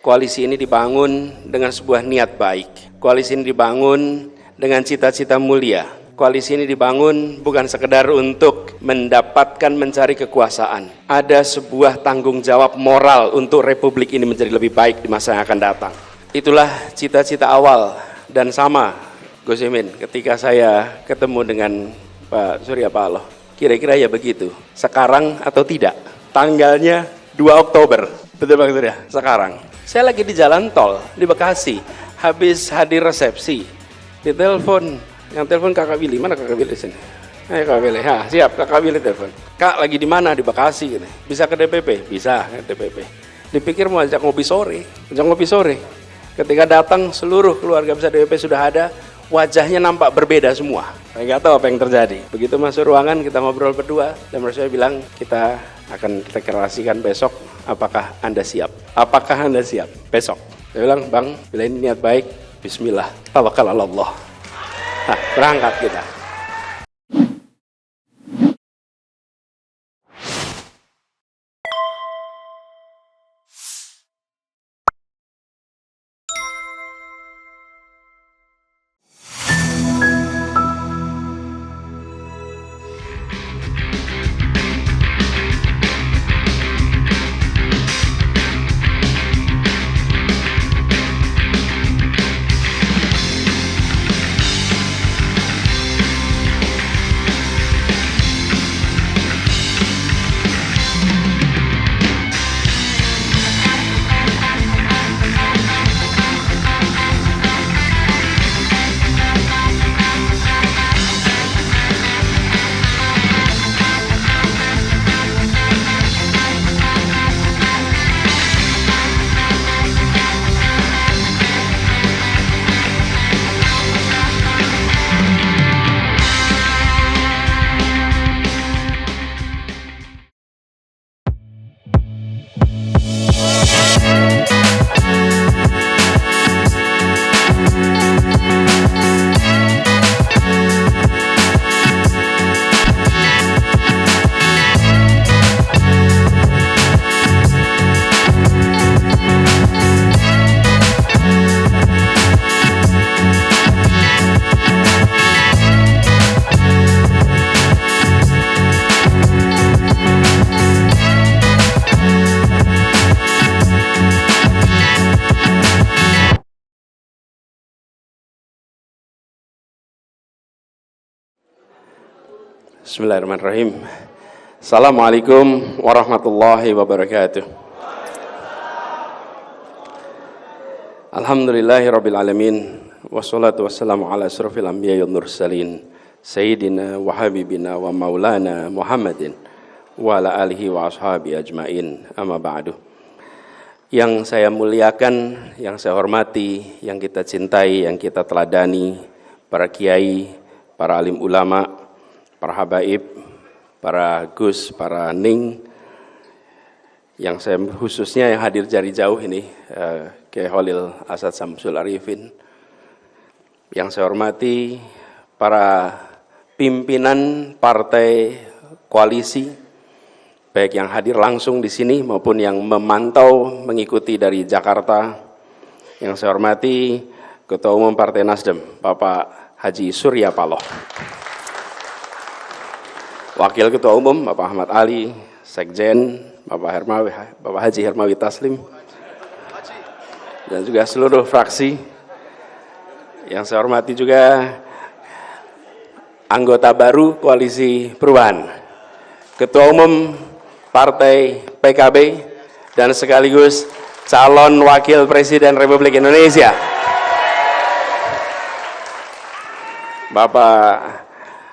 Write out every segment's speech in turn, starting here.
Koalisi ini dibangun dengan sebuah niat baik. Koalisi ini dibangun dengan cita-cita mulia. Koalisi ini dibangun bukan sekedar untuk mendapatkan mencari kekuasaan. Ada sebuah tanggung jawab moral untuk Republik ini menjadi lebih baik di masa yang akan datang. Itulah cita-cita awal dan sama Gus Imin ketika saya ketemu dengan Pak Surya Paloh. Kira-kira ya begitu. Sekarang atau tidak? Tanggalnya 2 Oktober. Betul Pak Surya? Sekarang. Saya lagi di jalan tol di Bekasi. Habis hadir resepsi. Ditelepon. Yang telepon Kakak Willy. Mana Kakak Willy sini? Ayo Kakak Willy. Ha, siap Kakak Willy telepon. Kak lagi di mana? Di Bekasi. Bisa ke DPP? Bisa ke DPP. Dipikir mau ajak ngopi sore. Ajak ngopi sore. Ketika datang seluruh keluarga besar DPP sudah ada. Wajahnya nampak berbeda semua. Saya nggak tahu apa yang terjadi. Begitu masuk ruangan kita ngobrol berdua dan saya bilang kita akan deklarasikan besok. Apakah Anda siap? Apakah Anda siap? Besok. Saya bilang Bang, bila ini niat baik, Bismillah. Tawakal ala Allah. Nah, berangkat kita. Bismillahirrahmanirrahim. Assalamualaikum warahmatullahi wabarakatuh. Alhamdulillahirabbil alamin wassalatu wassalamu ala asrofil anbiya'i wal mursalin sayyidina wa habibina wa maulana Muhammadin wa ala alihi wa ashabi ajmain. Amma ba'du. Yang saya muliakan, yang saya hormati, yang kita cintai, yang kita teladani, para kiai, para alim ulama, para habaib, para Gus, para Ning, yang saya khususnya yang hadir dari jauh ini, Kiai Khalil Asad Samsul Arifin, yang saya hormati para pimpinan partai koalisi, baik yang hadir langsung di sini maupun yang memantau mengikuti dari Jakarta, yang saya hormati Ketua Umum Partai Nasdem, Bapak Haji Surya Paloh. Wakil Ketua Umum Bapak Ahmad Ali, Sekjen Bapak Haji Hermawi Taslim, dan juga seluruh fraksi. Yang saya hormati juga anggota baru Koalisi Perubahan, Ketua Umum Partai PKB, dan sekaligus calon Wakil Presiden Republik Indonesia, Bapak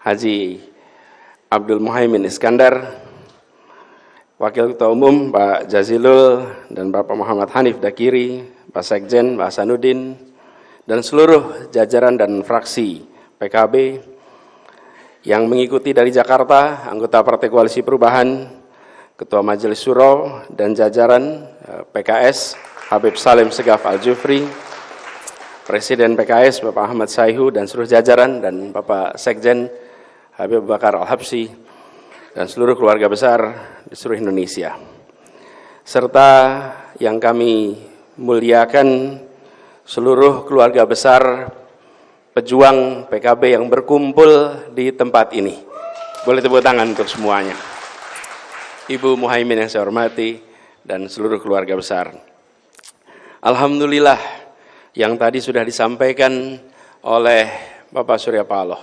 Haji Abdul Muhaimin Iskandar, Wakil Ketua Umum Pak Jazilul dan Bapak Muhammad Hanif Dakiri, Pak Sekjen, Pak Hasanuddin, dan seluruh jajaran dan fraksi PKB yang mengikuti dari Jakarta, anggota Partai Koalisi Perubahan, Ketua Majelis Syuro dan jajaran PKS, Habib Salim Segaf Al-Jufri, Presiden PKS Bapak Ahmad Saihu dan seluruh jajaran, dan Bapak Sekjen Habib Bakar Al-Habsyi, dan seluruh keluarga besar di seluruh Indonesia, serta yang kami muliakan seluruh keluarga besar pejuang PKB yang berkumpul di tempat ini. Boleh tepuk tangan untuk semuanya. Ibu Muhaimin yang saya hormati dan seluruh keluarga besar. Alhamdulillah yang tadi sudah disampaikan oleh Bapak Surya Paloh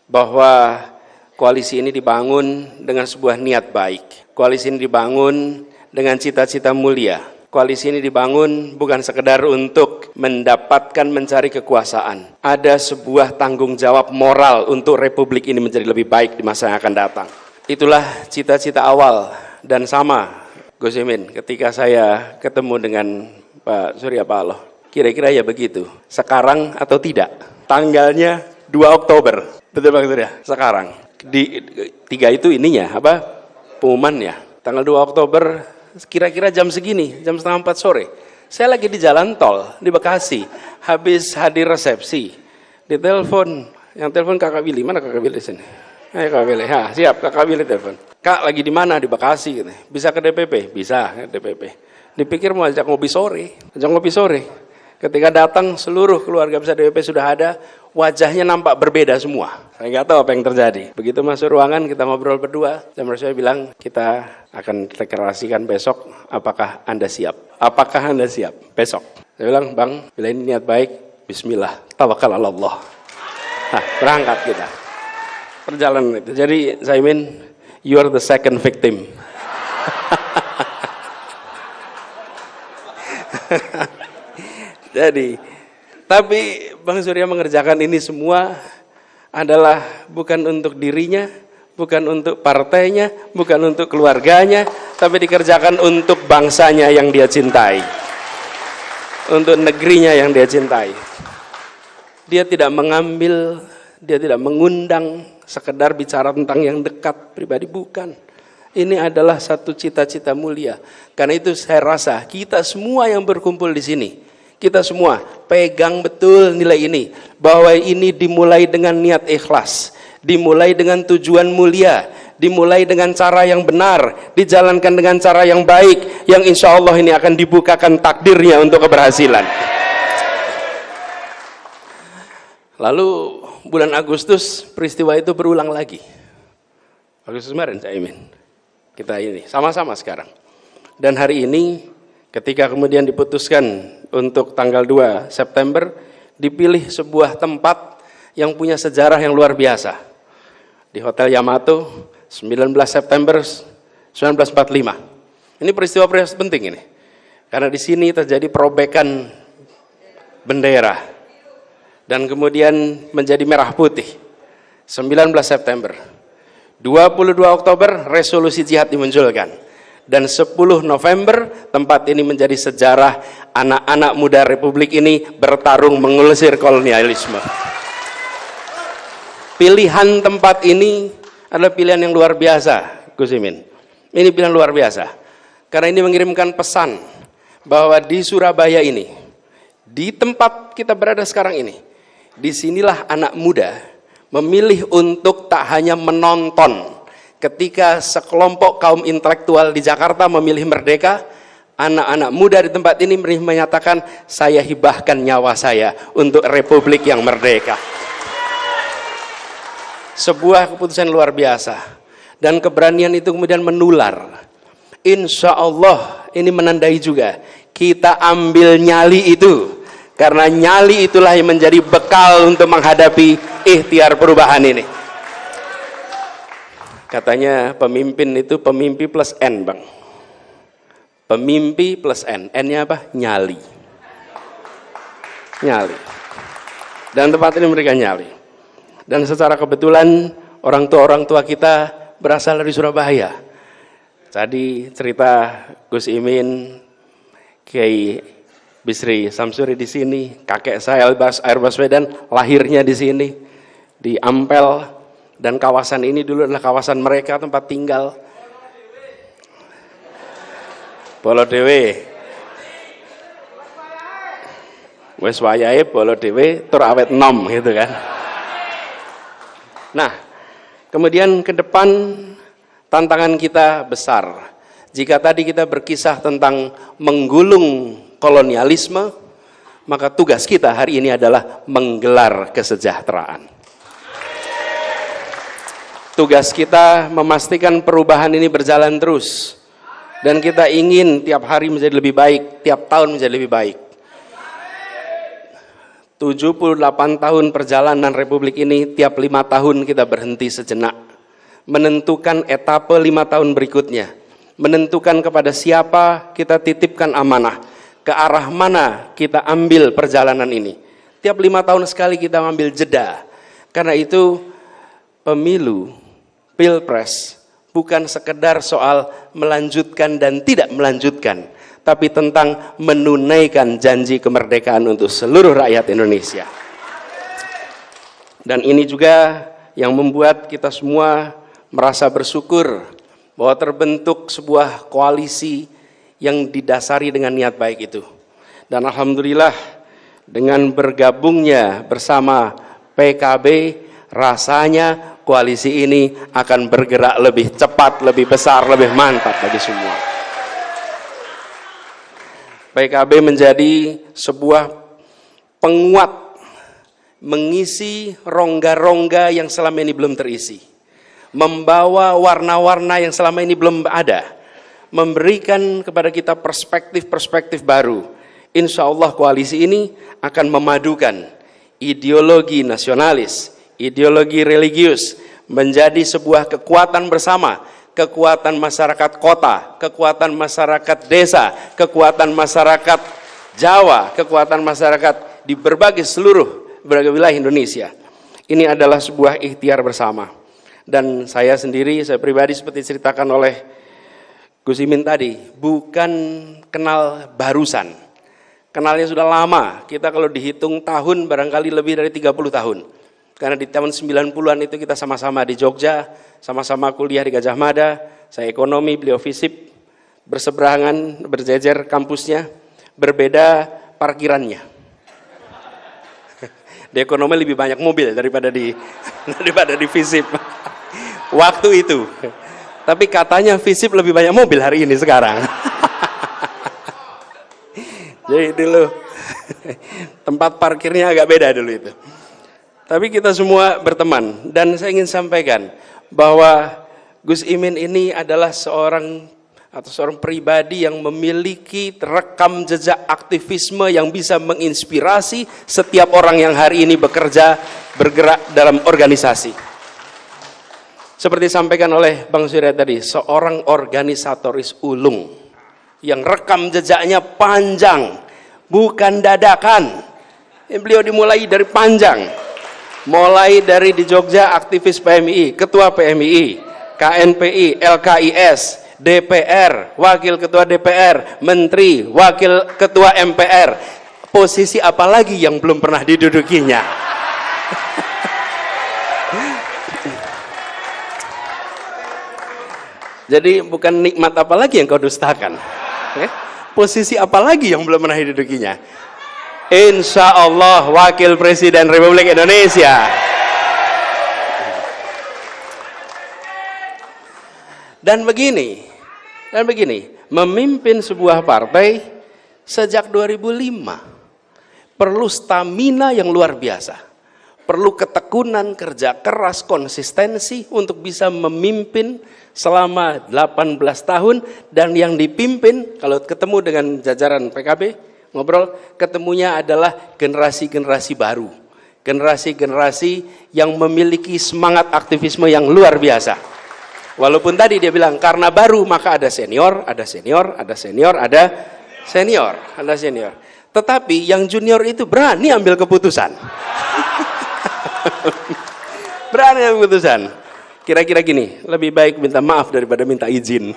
bahwa koalisi ini dibangun dengan sebuah niat baik. Koalisi ini dibangun dengan cita-cita mulia. Koalisi ini dibangun bukan sekedar untuk mendapatkan mencari kekuasaan. Ada sebuah tanggung jawab moral untuk Republik ini menjadi lebih baik di masa yang akan datang. Itulah cita-cita awal dan sama Gus Imin ketika saya ketemu dengan Pak Surya Paloh. Kira-kira ya begitu. Sekarang atau tidak? Tanggalnya 2 Oktober. Betul Pak Surya? Sekarang. Di 3 itu ininya apa? Pengumumannya. Tanggal 2 Oktober kira-kira jam segini, jam setengah 4 sore. Saya lagi di jalan tol di Bekasi, habis hadir resepsi. Ditelepon, yang telepon Kakak Willy. Mana Kakak Willy di sini? Ayo Kakak Willy. Ha, siap Kakak Willy telepon. Kak lagi di mana? Di Bekasi gitu. Bisa ke DPP? Bisa ke DPP. Dipikir mau ajak ngopi sore. Ajak ngopi sore. Ketika datang seluruh keluarga besar DPP sudah ada, wajahnya nampak berbeda semua. Saya nggak tahu apa yang terjadi. Begitu masuk ruangan kita ngobrol berdua, dan saya bilang kita akan deklarasikan besok. Apakah Anda siap? Apakah Anda siap? Besok. Saya bilang, Bang, bila ini niat baik, Bismillah, tawakal ala Allah. Nah, berangkat kita. Perjalanan itu. Jadi, Zaimin, you are the second victim. Jadi, tapi Bang Surya mengerjakan ini semua adalah bukan untuk dirinya, bukan untuk partainya, bukan untuk keluarganya, tapi dikerjakan untuk bangsanya yang dia cintai, untuk negerinya yang dia cintai. Dia tidak mengambil, dia tidak mengundang sekedar bicara tentang yang dekat pribadi, bukan. Ini adalah satu cita-cita mulia. Karena itu saya rasa kita semua yang berkumpul di sini, kita semua pegang betul nilai ini, bahwa ini dimulai dengan niat ikhlas, dimulai dengan tujuan mulia, dimulai dengan cara yang benar, dijalankan dengan cara yang baik, yang insya Allah ini akan dibukakan takdirnya untuk keberhasilan. Lalu bulan Agustus peristiwa itu berulang lagi. Agustus kemarin saya Imin, kita ini sama-sama sekarang. Dan hari ini ketika kemudian diputuskan untuk tanggal 2 September, dipilih sebuah tempat yang punya sejarah yang luar biasa. Di Hotel Yamato, 19 September 1945. Ini peristiwa penting ini. Karena di sini terjadi perobekan bendera. Dan kemudian menjadi merah putih. 19 September. 22 Oktober, resolusi jihad dimunculkan. Dan 10 November tempat ini menjadi sejarah anak-anak muda Republik ini bertarung mengusir kolonialisme. Pilihan tempat ini adalah pilihan yang luar biasa, Gus Imin. Ini pilihan luar biasa. Karena ini mengirimkan pesan bahwa di Surabaya ini, di tempat kita berada sekarang ini, disinilah anak muda memilih untuk tak hanya menonton. Ketika sekelompok kaum intelektual di Jakarta memilih merdeka, anak-anak muda di tempat ini menyatakan, saya hibahkan nyawa saya untuk Republik yang merdeka. Sebuah keputusan luar biasa. Dan keberanian itu kemudian menular. Insya Allah ini menandai juga, kita ambil nyali itu. Karena nyali itulah yang menjadi bekal untuk menghadapi ikhtiar perubahan ini. Katanya pemimpin itu pemimpi plus N, Bang. Pemimpi plus N. N-nya apa? Nyali. Nyali. Dan tempat ini memberikan nyali. Dan secara kebetulan orang tua kita berasal dari Surabaya. Tadi cerita Gus Imin, Kiai Bisri Samsuri di sini, kakek saya Air Baswedan lahirnya di sini, di Ampel. Dan kawasan ini dulu adalah kawasan mereka, tempat tinggal. Bolo Dewe. Wes wayahe bolo Dewe tur awet nom gitu kan. Nah, kemudian ke depan tantangan kita besar. Jika tadi kita berkisah tentang menggulung kolonialisme, maka tugas kita hari ini adalah menggelar kesejahteraan. Tugas kita memastikan perubahan ini berjalan terus. Dan kita ingin tiap hari menjadi lebih baik, tiap tahun menjadi lebih baik. 78 tahun perjalanan Republik ini, tiap 5 tahun kita berhenti sejenak. Menentukan etape 5 tahun berikutnya. Menentukan kepada siapa kita titipkan amanah. Ke arah mana kita ambil perjalanan ini. Tiap 5 tahun sekali kita ambil jeda. Karena itu pemilu, pilpres, bukan sekedar soal melanjutkan dan tidak melanjutkan, tapi tentang menunaikan janji kemerdekaan untuk seluruh rakyat Indonesia. Dan ini juga yang membuat kita semua merasa bersyukur bahwa terbentuk sebuah koalisi yang didasari dengan niat baik itu. Dan alhamdulillah dengan bergabungnya bersama PKB, rasanya koalisi ini akan bergerak lebih cepat, lebih besar, lebih mantap bagi semua. PKB menjadi sebuah penguat, mengisi rongga-rongga yang selama ini belum terisi, membawa warna-warna yang selama ini belum ada, memberikan kepada kita perspektif-perspektif baru. Insya Allah koalisi ini akan memadukan ideologi nasionalis, ideologi religius, menjadi sebuah kekuatan bersama, kekuatan masyarakat kota, kekuatan masyarakat desa, kekuatan masyarakat Jawa, kekuatan masyarakat di berbagai wilayah Indonesia. Ini adalah sebuah ikhtiar bersama. Dan saya sendiri, saya pribadi seperti diceritakan oleh Gus Imin tadi, bukan kenal barusan. Kenalnya sudah lama, kita kalau dihitung tahun barangkali lebih dari 30 tahun. Karena di tahun 90-an itu kita sama-sama di Jogja, sama-sama kuliah di Gajah Mada, saya ekonomi, beliau fisip, berseberangan, berjejer kampusnya, berbeda parkirannya. Di ekonomi lebih banyak mobil daripada di fisip. Waktu itu. Tapi katanya fisip lebih banyak mobil hari ini sekarang. Jadi dulu tempat parkirnya agak beda dulu itu. Tapi kita semua berteman, dan saya ingin sampaikan bahwa Gus Imin ini adalah seorang pribadi yang memiliki rekam jejak aktivisme yang bisa menginspirasi setiap orang yang hari ini bekerja, bergerak dalam organisasi. Seperti disampaikan oleh Bang Surya tadi, seorang organisatoris ulung yang rekam jejaknya panjang, bukan dadakan. Beliau dimulai dari panjang. Mulai dari di Jogja aktivis PMI, ketua PMI, KNPI, LKIS, DPR, wakil ketua DPR, menteri, wakil ketua MPR. Posisi apa lagi yang belum pernah didudukinya? Jadi bukan nikmat apa lagi yang kau dustakan? Posisi apa lagi yang belum pernah didudukinya? Insya Allah Wakil Presiden Republik Indonesia. Dan begini, memimpin sebuah partai sejak 2005 perlu stamina yang luar biasa, perlu ketekunan, kerja keras, konsistensi untuk bisa memimpin selama 18 tahun. Dan yang dipimpin, kalau ketemu dengan jajaran PKB, ngobrol, ketemunya adalah generasi-generasi baru. Generasi-generasi yang memiliki semangat aktivisme yang luar biasa. Walaupun tadi dia bilang, karena baru maka ada senior, ada senior, ada senior, ada senior, ada senior. Tetapi yang junior itu berani ambil keputusan. Berani ambil keputusan. Kira-kira gini, lebih baik minta maaf daripada minta izin.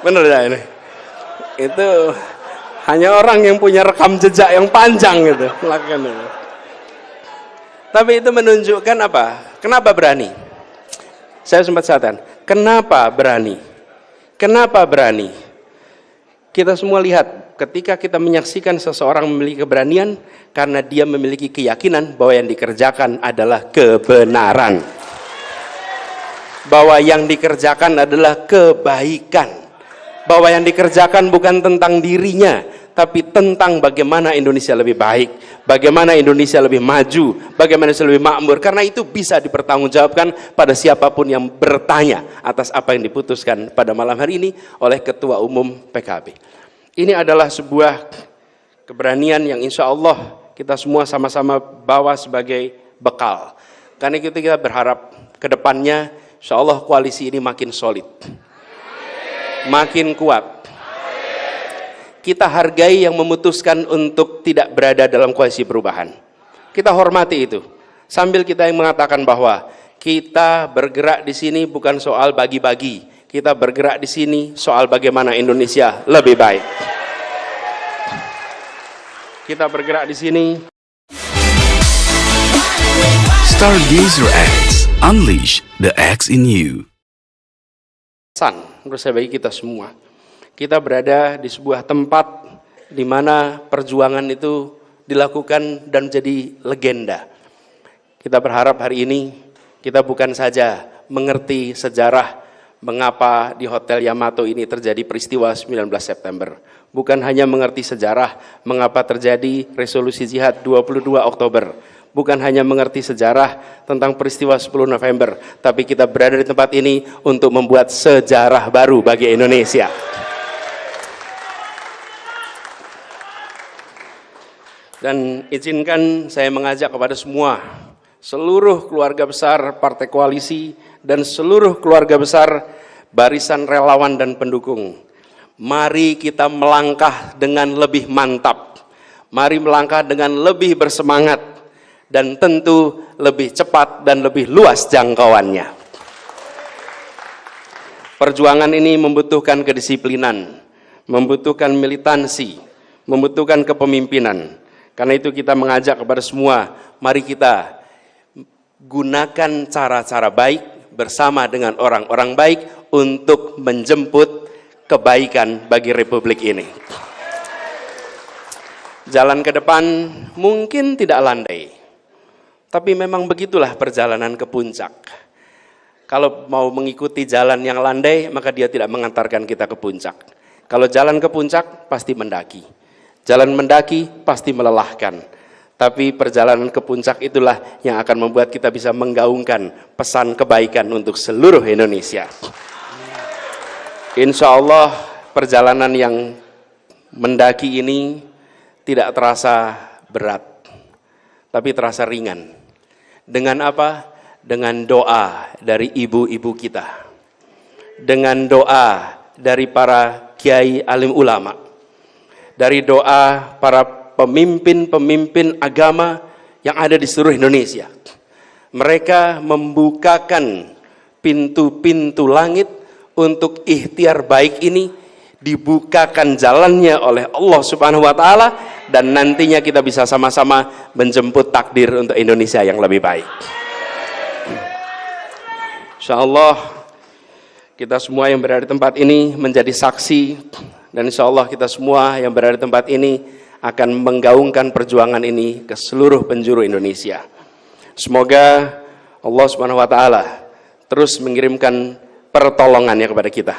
Bener ya ini? Itu hanya orang yang punya rekam jejak yang panjang gitu melakukan itu. Tapi itu menunjukkan apa? Kenapa berani? Saya sempat katakan, kenapa berani? Kenapa berani? Kita semua lihat, ketika kita menyaksikan seseorang memiliki keberanian, karena dia memiliki keyakinan bahwa yang dikerjakan adalah kebenaran. bahwa yang dikerjakan adalah kebaikan, bahwa yang dikerjakan bukan tentang dirinya, tapi tentang bagaimana Indonesia lebih baik, bagaimana Indonesia lebih maju, bagaimana Indonesia lebih makmur. Karena itu bisa dipertanggungjawabkan pada siapapun yang bertanya atas apa yang diputuskan pada malam hari ini oleh Ketua Umum PKB. Ini adalah sebuah keberanian yang insya Allah kita semua sama-sama bawa sebagai bekal. Karena itu kita berharap ke depannya insya Allah koalisi ini makin solid, makin kuat. Kita hargai yang memutuskan untuk tidak berada dalam koalisi perubahan. Kita hormati itu. Sambil kita yang mengatakan bahwa kita bergerak di sini bukan soal bagi-bagi. Kita bergerak di sini soal bagaimana Indonesia lebih baik. Kita bergerak di sini. Stargazer X, unleash the X in you. Pesan menurut saya bagi kita semua. Kita berada di sebuah tempat di mana perjuangan itu dilakukan dan menjadi legenda. Kita berharap hari ini kita bukan saja mengerti sejarah mengapa di Hotel Yamato ini terjadi peristiwa 19 September. Bukan hanya mengerti sejarah mengapa terjadi resolusi jihad 22 Oktober. Bukan hanya mengerti sejarah tentang peristiwa 10 November. Tapi kita berada di tempat ini untuk membuat sejarah baru bagi Indonesia. Dan izinkan saya mengajak kepada semua, seluruh keluarga besar Partai Koalisi dan seluruh keluarga besar barisan relawan dan pendukung. Mari kita melangkah dengan lebih mantap, mari melangkah dengan lebih bersemangat, dan tentu lebih cepat dan lebih luas jangkauannya. Perjuangan ini membutuhkan kedisiplinan, membutuhkan militansi, membutuhkan kepemimpinan. Karena itu kita mengajak kepada semua, mari kita gunakan cara-cara baik bersama dengan orang-orang baik untuk menjemput kebaikan bagi Republik ini. Jalan ke depan mungkin tidak landai, tapi memang begitulah perjalanan ke puncak. Kalau mau mengikuti jalan yang landai, maka dia tidak mengantarkan kita ke puncak. Kalau jalan ke puncak, pasti mendaki. Jalan mendaki pasti melelahkan, tapi perjalanan ke puncak itulah yang akan membuat kita bisa menggaungkan pesan kebaikan untuk seluruh Indonesia. Insya Allah perjalanan yang mendaki ini tidak terasa berat, tapi terasa ringan. Dengan apa? Dengan doa dari ibu-ibu kita, dengan doa dari para kiai alim ulama, dari doa para pemimpin-pemimpin agama yang ada di seluruh Indonesia. Mereka membukakan pintu-pintu langit untuk ikhtiar baik ini dibukakan jalannya oleh Allah Subhanahu wa taala, dan nantinya kita bisa sama-sama menjemput takdir untuk Indonesia yang lebih baik. Insyaallah kita semua yang berada di tempat ini menjadi saksi, dan insya Allah kita semua yang berada di tempat ini akan menggaungkan perjuangan ini ke seluruh penjuru Indonesia. Semoga Allah Subhanahu wa taala terus mengirimkan pertolongannya kepada kita,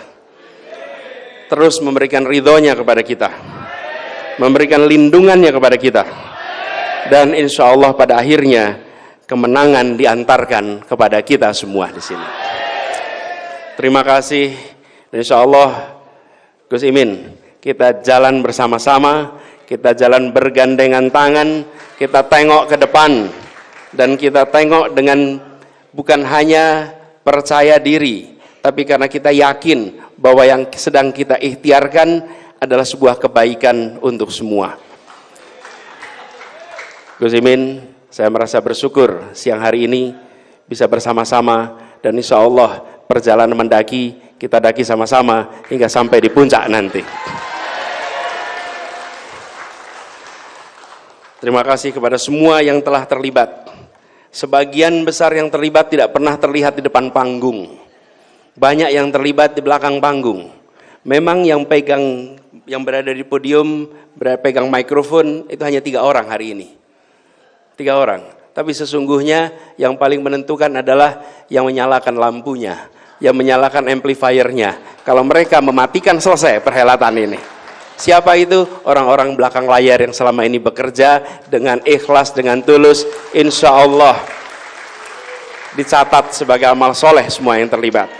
terus memberikan ridhonya kepada kita, memberikan lindungannya kepada kita, dan insya Allah pada akhirnya kemenangan diantarkan kepada kita semua di sini. Terima kasih. Insya Allah Gus Imin, kita jalan bersama-sama, kita jalan bergandengan tangan, kita tengok ke depan, dan kita tengok dengan bukan hanya percaya diri, tapi karena kita yakin bahwa yang sedang kita ikhtiarkan adalah sebuah kebaikan untuk semua. Gus Imin, saya merasa bersyukur siang hari ini bisa bersama-sama, dan insya Allah perjalanan mendaki kita daki sama-sama hingga sampai di puncak nanti. Terima kasih kepada semua yang telah terlibat. Sebagian besar yang terlibat tidak pernah terlihat di depan panggung. Banyak yang terlibat di belakang panggung. Memang yang berada di podium, pegang mikrofon itu hanya 3 orang hari ini. 3 orang. Tapi sesungguhnya yang paling menentukan adalah yang menyalakan lampunya, yang menyalakan amplifiernya. Kalau mereka mematikan, selesai perhelatan ini. Siapa itu? Orang-orang belakang layar yang selama ini bekerja dengan ikhlas, dengan tulus. Insya Allah dicatat sebagai amal soleh semua yang terlibat.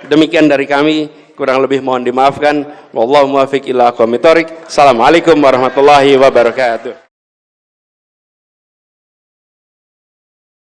Demikian dari kami, kurang lebih mohon dimaafkan. Wallahu muwaffiq ila aqwamit thoriq. Assalamualaikum warahmatullahi wabarakatuh.